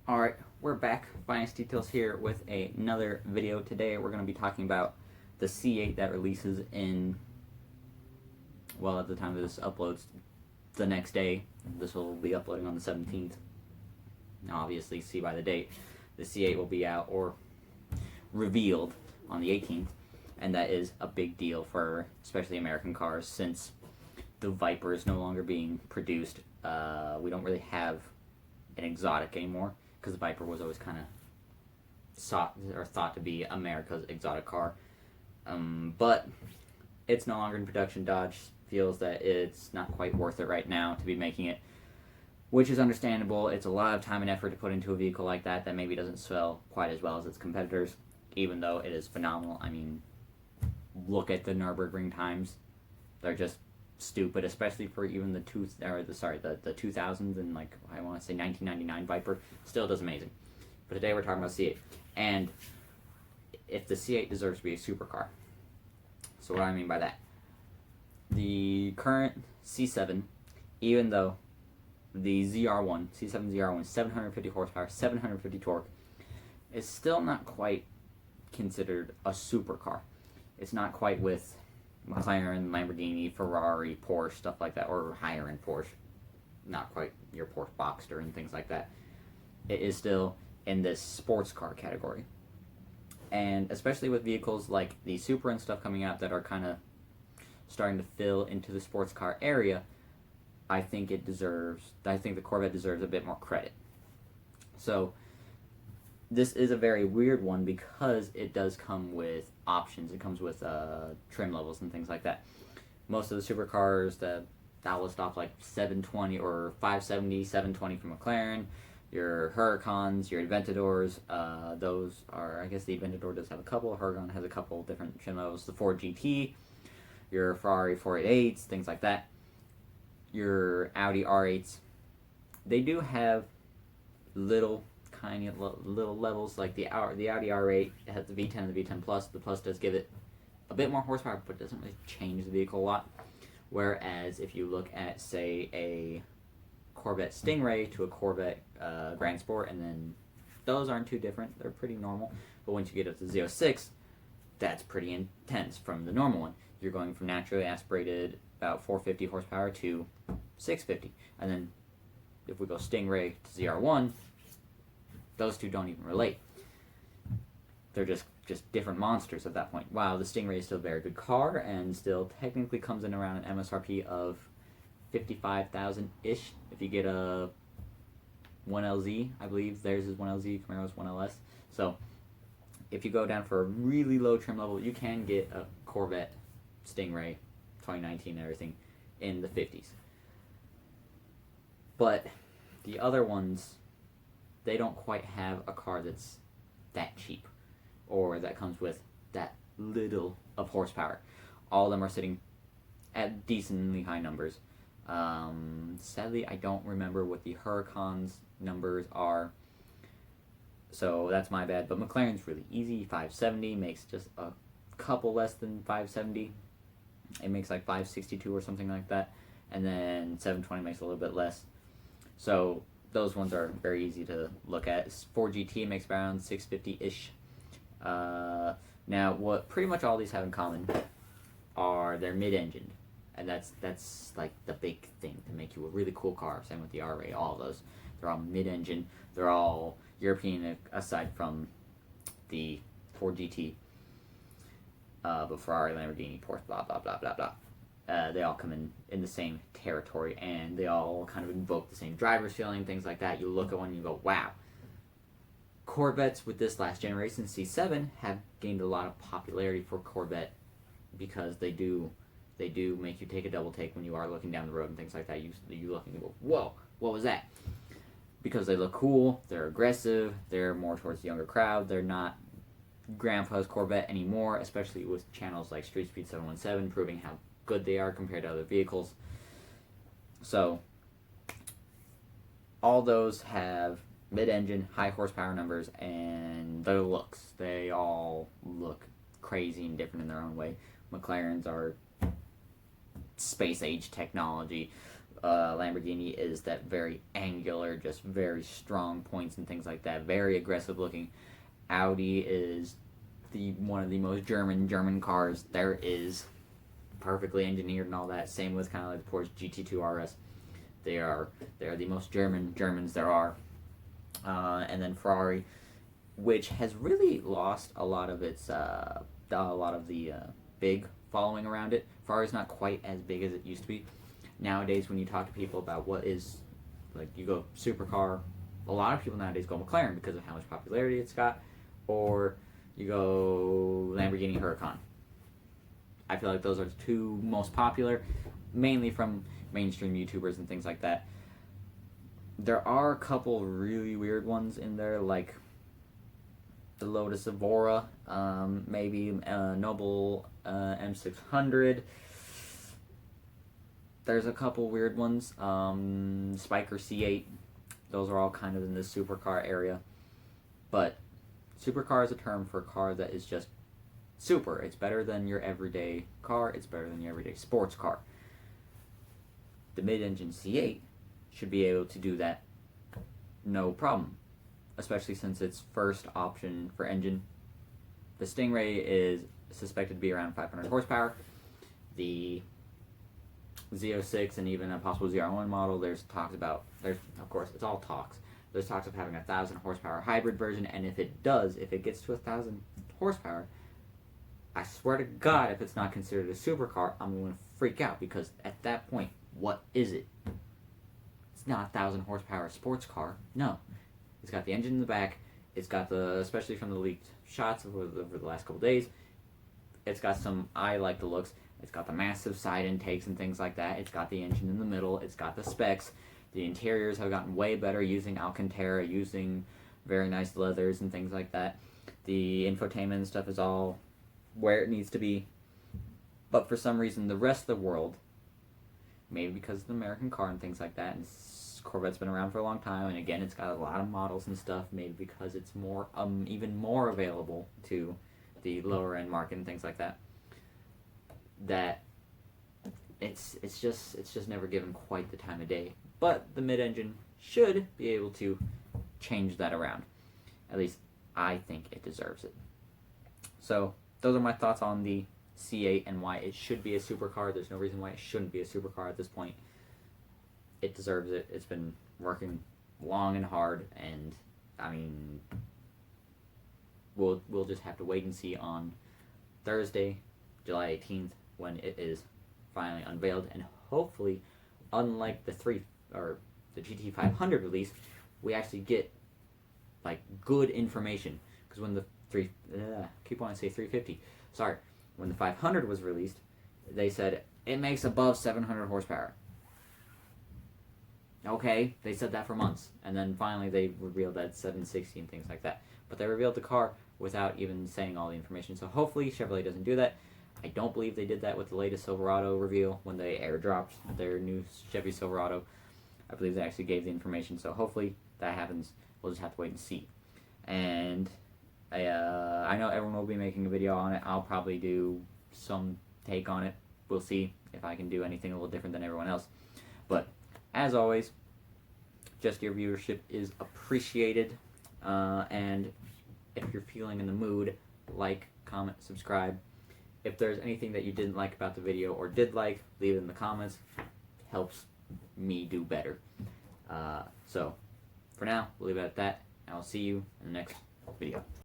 Alright, we're back. Finance Details here with another video. Today we're going to be talking about the C8 that releases in, well, at the time this uploads, the next day. This will be uploading on the 17th. Now obviously, see by the date, the C8 will be out or revealed on the 18th. And that is a big deal for especially American cars, since the Viper is no longer being produced. We don't really have an exotic anymore, because the Viper was always kind of thought to be America's exotic car. But it's no longer in production. Dodge feels that it's not quite worth it right now to be making it, which is understandable. It's a lot of time and effort to put into a vehicle like that maybe doesn't sell quite as well as its competitors, even though it is phenomenal. I mean, look at the Nürburgring times. They're just stupid, especially for even the 2000s and, like, I want to say 1999 Viper still does amazing. But today we're talking about C8, and if the C8 deserves to be a supercar. So what do I mean by that? The current C7, even though the ZR1, C7 ZR1, 750 horsepower, 750 torque, is still not quite considered a supercar. It's not quite with McLaren, Lamborghini, Ferrari, Porsche, stuff like that, or higher end Porsche. Not quite your Porsche Boxster and things like that. It is still in this sports car category. And especially with vehicles like the Supra and stuff coming out that are kind of starting to fill into the sports car area, I think the Corvette deserves a bit more credit. So this is a very weird one because it does come with options. It comes with trim levels and things like that. Most of the supercars that list off, like 720 or 570, 720 from McLaren, your Huracans, your Aventadors, those are, I guess the Aventador does have a couple, Huracan has a couple different trim levels, the Ford GT, your Ferrari 488s, things like that, your Audi R8s. They do have little levels, like the Audi R8 has the V10 and the V10 Plus. The Plus does give it a bit more horsepower, but doesn't really change the vehicle a lot. Whereas if you look at, say, a Corvette Stingray to a Corvette Grand Sport, and then those aren't too different. They're pretty normal. But once you get up to Z06, that's pretty intense from the normal one. You're going from naturally aspirated about 450 horsepower to 650. And then if we go Stingray to ZR1, those two don't even relate. They're just different monsters at that point. Wow, the Stingray is still a very good car and still technically comes in around an MSRP of 55,000-ish. If you get a 1LZ, I believe theirs is 1LZ, Camaro's 1LS. So if you go down for a really low trim level, you can get a Corvette Stingray 2019 and everything in the 50s. But the other ones, they don't quite have a car that's that cheap or that comes with that little of horsepower. All of them are sitting at decently high numbers. Sadly, I don't remember what the Huracan's numbers are, so that's my bad. But McLaren's really easy. 570 makes just a couple less than 570. It makes like 562 or something like that, and then 720 makes a little bit less. So those ones are very easy to look at. Ford GT makes around 650-ish. Now, what pretty much all these have in common are they're mid-engined, and that's like the big thing to make you a really cool car. Same with the R8, all of those. They're all mid-engine. They're all European, aside from the Ford GT. But Ferrari, Lamborghini, Porsche, blah, blah, blah, blah, blah. They all come in the same territory, and they all kind of invoke the same driver's feeling, things like that. You look at one and you go, wow. Corvettes with this last generation C7 have gained a lot of popularity for Corvette because they do make you take a double take when you are looking down the road and things like that. You look and you go, whoa, what was that? Because they look cool, they're aggressive, they're more towards the younger crowd. They're not grandpa's Corvette anymore, especially with channels like Street Speed 717 proving how good they are compared to other vehicles. So all those have mid-engine, high horsepower numbers, and their looks. They all look crazy and different in their own way. McLaren's are space age technology. Lamborghini is that very angular, just very strong points and things like that, very aggressive looking. Audi is one of the most German cars there is, perfectly engineered and all that. Same with kind of like the Porsche GT2 RS. They are the most Germans there are. And then Ferrari, which has really lost a lot of its big following around it. Ferrari's not quite as big as it used to be. Nowadays, when you talk to people about what is, like, you go supercar, a lot of people nowadays go McLaren because of how much popularity it's got, or you go Lamborghini Huracan. I feel like those are the two most popular, mainly from mainstream YouTubers and things like that. There are a couple really weird ones in there, like the Lotus Evora, maybe Noble M600. There's a couple weird ones. Spiker C8. Those are all kind of in the supercar area. But supercar is a term for a car that is just super. It's better than your everyday car. It's better than your everyday sports car. The mid-engine C8 should be able to do that no problem, especially since its first option for engine. The Stingray is suspected to be around 500 horsepower. The Z06 and even a possible ZR1 model, of course, it's all talks. There's talks of having a 1,000 horsepower hybrid version, and if it gets to 1,000 horsepower, I swear to God, if it's not considered a supercar, I'm going to freak out, because at that point, what is it? It's not a 1,000 horsepower sports car. No. It's got the engine in the back. It's got especially from the leaked shots over the last couple days, it's got I like the looks. It's got the massive side intakes and things like that. It's got the engine in the middle. It's got the specs. The interiors have gotten way better using Alcantara, using very nice leathers and things like that. The infotainment and stuff is all where it needs to be. But for some reason, the rest of the world, maybe because of the American car and things like that, and Corvette's been around for a long time, and again, it's got a lot of models and stuff, maybe because it's more, even more available to the lower end market and things like that, that it's just never given quite the time of day. But the mid-engine should be able to change that around. At least I think it deserves it. So those are my thoughts on the C8 and why it should be a supercar. There's no reason why it shouldn't be a supercar at this point. It deserves it. It's been working long and hard, and I mean, we'll just have to wait and see on Thursday, July 18th, when it is finally unveiled, and hopefully, unlike the GT500 release, we actually get like good information. Because when the keep wanting to say 350, sorry, when the 500 was released, they said it makes above 700 horsepower. Okay, they said that for months, and then finally they revealed that 760 and things like that. But they revealed the car without even saying all the information. So hopefully Chevrolet doesn't do that. I don't believe they did that with the latest Silverado reveal when they airdropped their new Chevy Silverado. I believe they actually gave the information. So hopefully that happens. We'll just have to wait and see. And I know everyone will be making a video on it. I'll probably do some take on it. We'll see if I can do anything a little different than everyone else. But as always, just your viewership is appreciated. And if you're feeling in the mood, like, comment, subscribe. If there's anything that you didn't like about the video or did like, leave it in the comments. Helps me do better. So, for now, we'll leave it at that. And I'll see you in the next video.